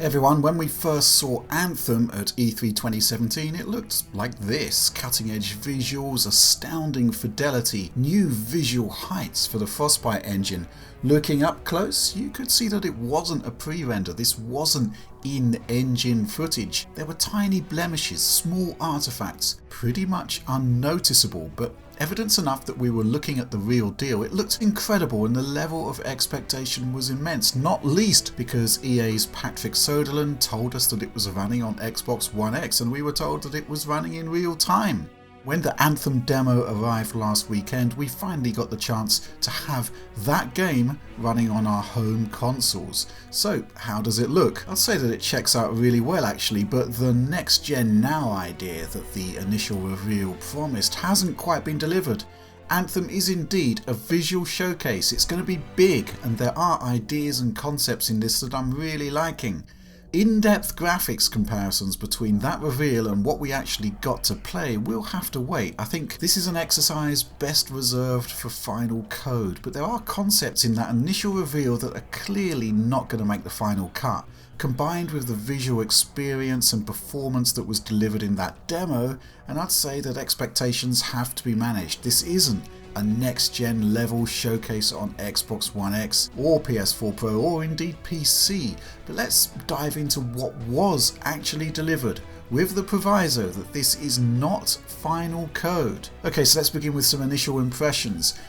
Everyone, when we first saw Anthem at E3 2017, it looked like this. Cutting edge visuals, astounding fidelity, new visual heights for the Frostbite engine. Looking up close, you could see that it wasn't a pre-render, this wasn't in-engine footage. There were tiny blemishes, small artifacts, pretty much unnoticeable, but evidence enough that we were looking at the real deal. It looked incredible and the level of expectation was immense, not least because EA's Patrick Soderlund told us that it was running on Xbox One X and we were told that it was running in real time. When the Anthem demo arrived last weekend, we finally got the chance to have that game running on our home consoles. So how does it look? I'd say that it checks out really well actually, but the next gen now idea that the initial reveal promised hasn't quite been delivered. Anthem is indeed a visual showcase. It's going to be big and there are ideas and concepts in this that I'm really liking. In-depth graphics comparisons between that reveal and what we actually got to play will have to wait. I think this is an exercise best reserved for final code, but there are concepts in that initial reveal that are clearly not going to make the final cut. Combined with the visual experience and performance that was delivered in that demo, and I'd say that expectations have to be managed. This isn't a next-gen level showcase on Xbox One X or PS4 Pro or indeed PC, but let's dive into what was actually delivered, with the proviso that this is not final code. Okay, so let's begin with some initial impressions.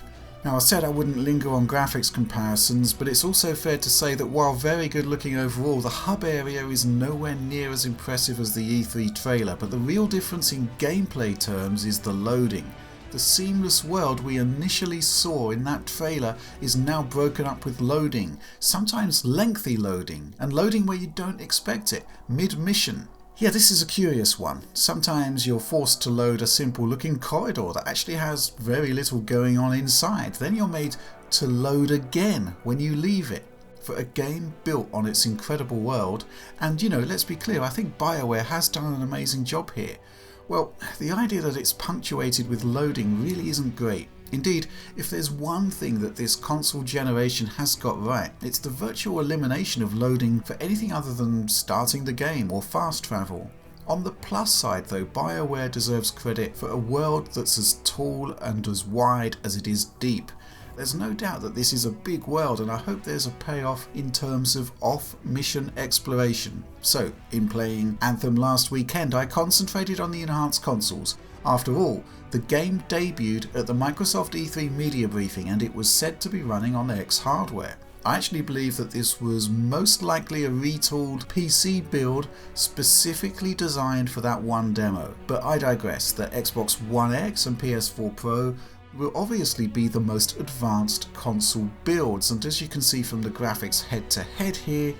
Now I said I wouldn't linger on graphics comparisons, but it's also fair to say that while very good looking overall, the hub area is nowhere near as impressive as the E3 trailer, but the real difference in gameplay terms is the loading. The seamless world we initially saw in that trailer is now broken up with loading, sometimes lengthy loading, and loading where you don't expect it, mid-mission. Yeah, this is a curious one. Sometimes you're forced to load a simple looking corridor that actually has very little going on inside. Then you're made to load again when you leave it. For a game built on its incredible world, and let's be clear, I think BioWare has done an amazing job here. Well, the idea that it's punctuated with loading really isn't great. Indeed, if there's one thing that this console generation has got right, it's the virtual elimination of loading for anything other than starting the game or fast travel. On the plus side though, BioWare deserves credit for a world that's as tall and as wide as it is deep. There's no doubt that this is a big world and I hope there's a payoff in terms of off-mission exploration. So, in playing Anthem last weekend, I concentrated on the enhanced consoles. After all, the game debuted at the Microsoft E3 media briefing and it was said to be running on X hardware. I actually believe that this was most likely a retooled PC build specifically designed for that one demo. But I digress, the Xbox One X and PS4 Pro will obviously be the most advanced console builds, and as you can see from the graphics head to head here,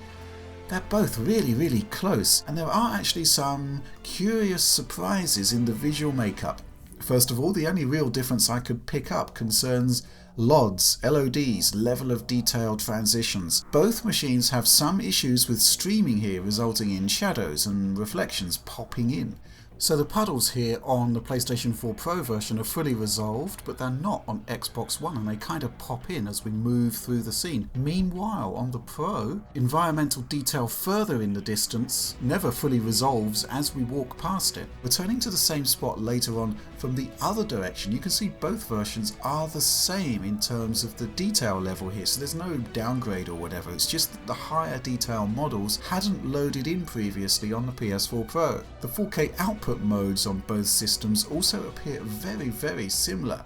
they're both really close, and there are actually some curious surprises in the visual makeup. First of all, the only real difference I could pick up concerns LODs, level of detail transitions. Both machines have some issues with streaming here, resulting in shadows and reflections popping in. So the puddles here on the PlayStation 4 Pro version are fully resolved, but they're not on Xbox One and they kind of pop in as we move through the scene. Meanwhile, on the Pro, environmental detail further in the distance never fully resolves as we walk past it. Returning to the same spot later on from the other direction, you can see both versions are the same in terms of the detail level here, so there's no downgrade or whatever, it's just that the higher detail models hadn't loaded in previously on the PS4 Pro. The 4K output modes on both systems also appear very similar.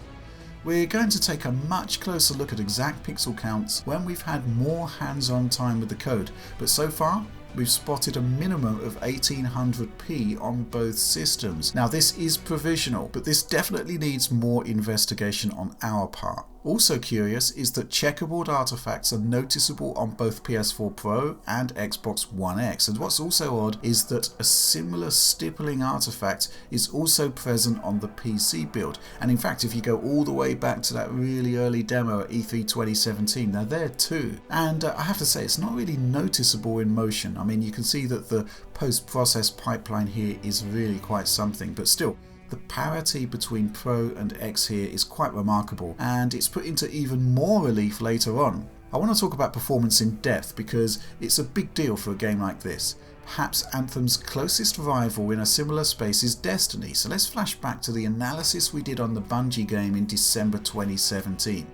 We're going to take a much closer look at exact pixel counts when we've had more hands-on time with the code, but so far we've spotted a minimum of 1800p on both systems. Now this is provisional, but this definitely needs more investigation on our part. Also curious is that checkerboard artifacts are noticeable on both PS4 Pro and Xbox One X, and what's also odd is that a similar stippling artifact is also present on the PC build, and in fact if you go all the way back to that really early demo at E3 2017, they're there too. And I have to say it's not really noticeable in motion. I mean, you can see that the post-process pipeline here is really quite something, but still, the parity between Pro and X here is quite remarkable, and it's put into even more relief later on. I want to talk about performance in depth because it's a big deal for a game like this. Perhaps Anthem's closest rival in a similar space is Destiny, so let's flash back to the analysis we did on the Bungie game in December 2017.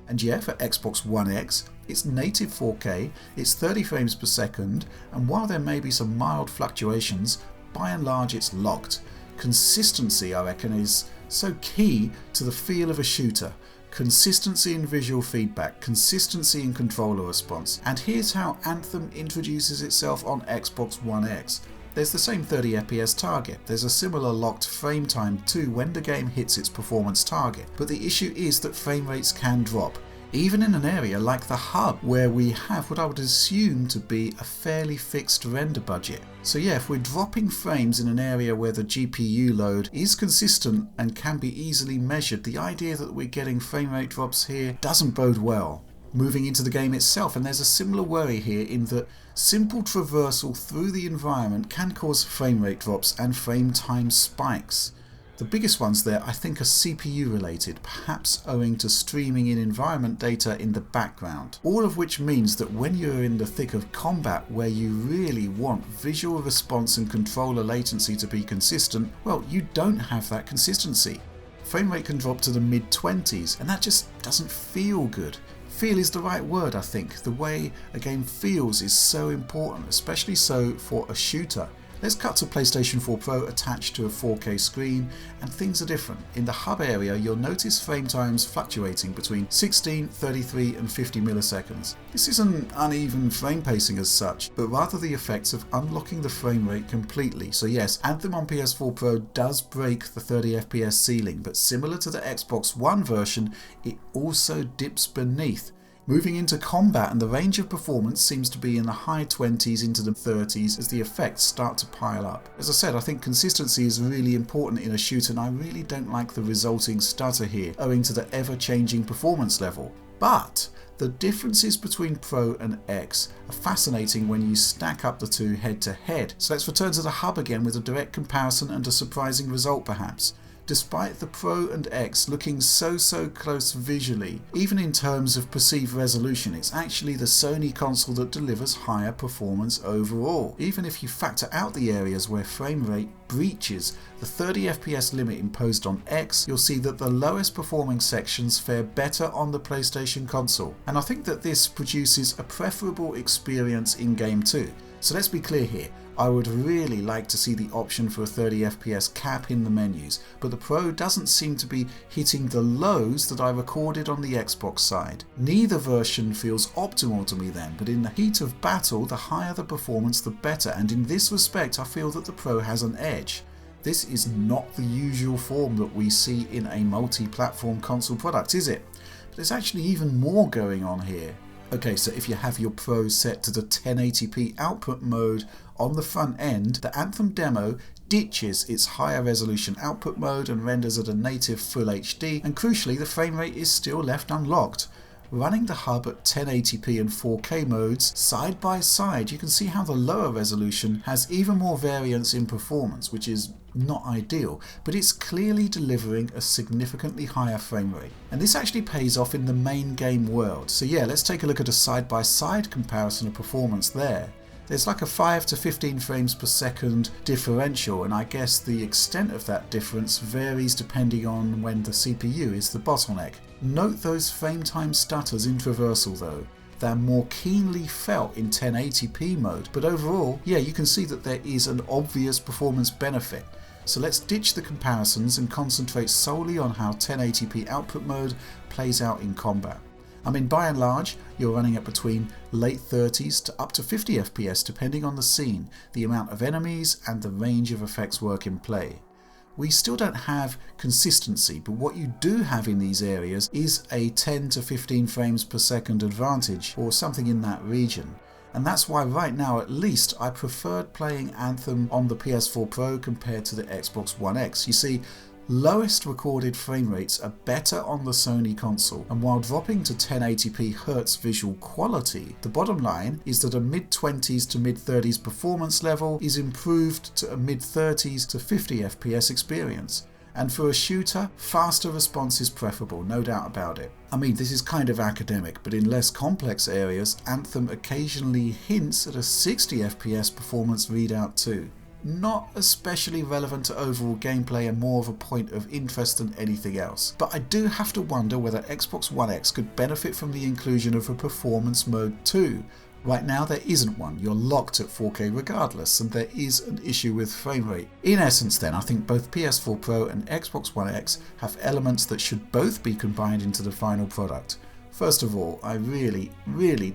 And yeah, for Xbox One X, it's native 4K, it's 30 frames per second, and while there may be some mild fluctuations, by and large it's locked. Consistency, I reckon, is so key to the feel of a shooter. Consistency in visual feedback, consistency in controller response. And here's how Anthem introduces itself on Xbox One X. There's the same 30 FPS target, there's a similar locked frame time too when the game hits its performance target, but the issue is that frame rates can drop, even in an area like the hub where we have what I would assume to be a fairly fixed render budget. So yeah, if we're dropping frames in an area where the GPU load is consistent and can be easily measured, the idea that we're getting frame rate drops here doesn't bode well. Moving into the game itself, and there's a similar worry here in that simple traversal through the environment can cause frame rate drops and frame time spikes. The biggest ones there I think are CPU related, perhaps owing to streaming in environment data in the background. All of which means that when you're in the thick of combat where you really want visual response and controller latency to be consistent, well, you don't have that consistency. Frame rate can drop to the mid-20s and that just doesn't feel good. Feel is the right word, I think. The way a game feels is so important, especially so for a shooter. Let's cut to PlayStation 4 Pro attached to a 4K screen, and things are different. In the hub area, you'll notice frame times fluctuating between 16, 33 and 50 milliseconds. This isn't uneven frame pacing as such, but rather the effects of unlocking the frame rate completely. So yes, Anthem on PS4 Pro does break the 30 FPS ceiling, but similar to the Xbox One version, it also dips beneath. Moving into combat, and the range of performance seems to be in the high 20s into the 30s as the effects start to pile up. As I said, I think consistency is really important in a shooter, and I really don't like the resulting stutter here, owing to the ever-changing performance level. But the differences between Pro and X are fascinating when you stack up the two head to head. So let's return to the hub again with a direct comparison and a surprising result perhaps. Despite the Pro and X looking so close visually, even in terms of perceived resolution, it's actually the Sony console that delivers higher performance overall. Even if you factor out the areas where frame rate breaches the 30 FPS limit imposed on X, you'll see that the lowest performing sections fare better on the PlayStation console. And I think that this produces a preferable experience in game too. So let's be clear here, I would really like to see the option for a 30 FPS cap in the menus, but the Pro doesn't seem to be hitting the lows that I recorded on the Xbox side. Neither version feels optimal to me then, but in the heat of battle, the higher the performance the better, and in this respect I feel that the Pro has an edge. This is not the usual form that we see in a multi-platform console product, is it? But there's actually even more going on here. Okay, so if you have your Pro set to the 1080p output mode on the front end, the Anthem demo ditches its higher resolution output mode and renders at a native Full HD, and crucially the frame rate is still left unlocked. Running the hub at 1080p and 4K modes side by side, you can see how the lower resolution has even more variance in performance, which is not ideal, but it's clearly delivering a significantly higher frame rate. And this actually pays off in the main game world. So yeah, let's take a look at a side-by-side comparison of performance there. There's like a 5 to 15 frames per second differential, and I guess the extent of that difference varies depending on when the CPU is the bottleneck. Note those frame time stutters in traversal though. They're more keenly felt in 1080p mode, but overall, yeah, you can see that there is an obvious performance benefit. So let's ditch the comparisons and concentrate solely on how 1080p output mode plays out in combat. I mean, by and large, you're running at between late 30s to up to 50 FPS depending on the scene, the amount of enemies and the range of effects work in play. We still don't have consistency, but what you do have in these areas is a 10 to 15 frames per second advantage, or something in that region. And that's why right now at least I preferred playing Anthem on the PS4 Pro compared to the Xbox One X. You see, lowest recorded frame rates are better on the Sony console, and while dropping to 1080p Hz visual quality, the bottom line is that a mid-20s to mid-30s performance level is improved to a mid-30s to 50 FPS experience. And for a shooter, faster response is preferable, no doubt about it. I mean, this is kind of academic, but in less complex areas, Anthem occasionally hints at a 60 FPS performance readout too. Not especially relevant to overall gameplay and more of a point of interest than anything else. But I do have to wonder whether Xbox One X could benefit from the inclusion of a performance mode too. Right now there isn't one, you're locked at 4K regardless, and there is an issue with frame rate. In essence then, I think both PS4 Pro and Xbox One X have elements that should both be combined into the final product. First of all, I really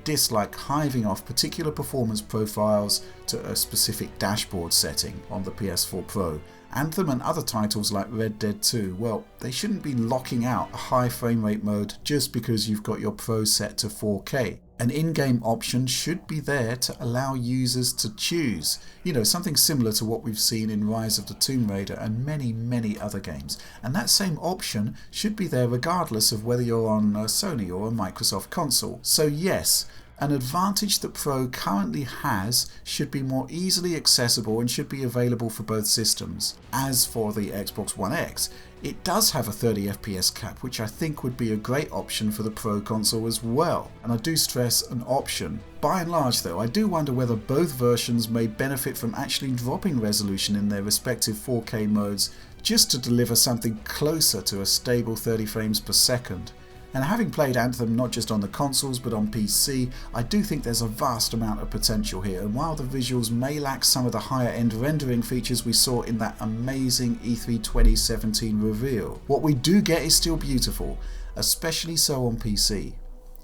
dislike hiving off particular performance profiles to a specific dashboard setting on the PS4 Pro. Anthem and other titles like Red Dead 2, well, they shouldn't be locking out a high frame rate mode just because you've got your Pro set to 4K. An in-game option should be there to allow users to choose. You know, something similar to what we've seen in Rise of the Tomb Raider and many other games. And that same option should be there regardless of whether you're on a Sony or a Microsoft console. So yes, an advantage that Pro currently has should be more easily accessible and should be available for both systems. As for the Xbox One X, it does have a 30 FPS cap, which I think would be a great option for the Pro console as well. And I do stress an option. By and large though, I do wonder whether both versions may benefit from actually dropping resolution in their respective 4K modes just to deliver something closer to a stable 30 frames per second. And having played Anthem not just on the consoles but on PC, I do think there's a vast amount of potential here, and while the visuals may lack some of the higher end rendering features we saw in that amazing E3 2017 reveal, what we do get is still beautiful, especially so on PC.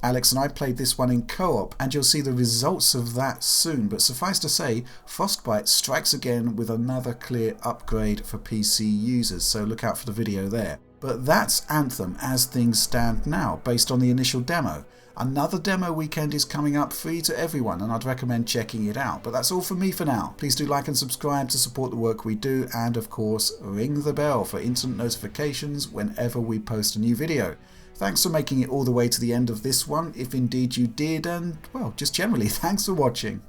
Alex and I played this one in co-op, and you'll see the results of that soon, but suffice to say, Frostbite strikes again with another clear upgrade for PC users, so look out for the video there. But that's Anthem as things stand now, based on the initial demo. Another demo weekend is coming up free to everyone, and I'd recommend checking it out. But that's all from me for now. Please do like and subscribe to support the work we do, and of course, ring the bell for instant notifications whenever we post a new video. Thanks for making it all the way to the end of this one, if indeed you did, and well, just generally, thanks for watching.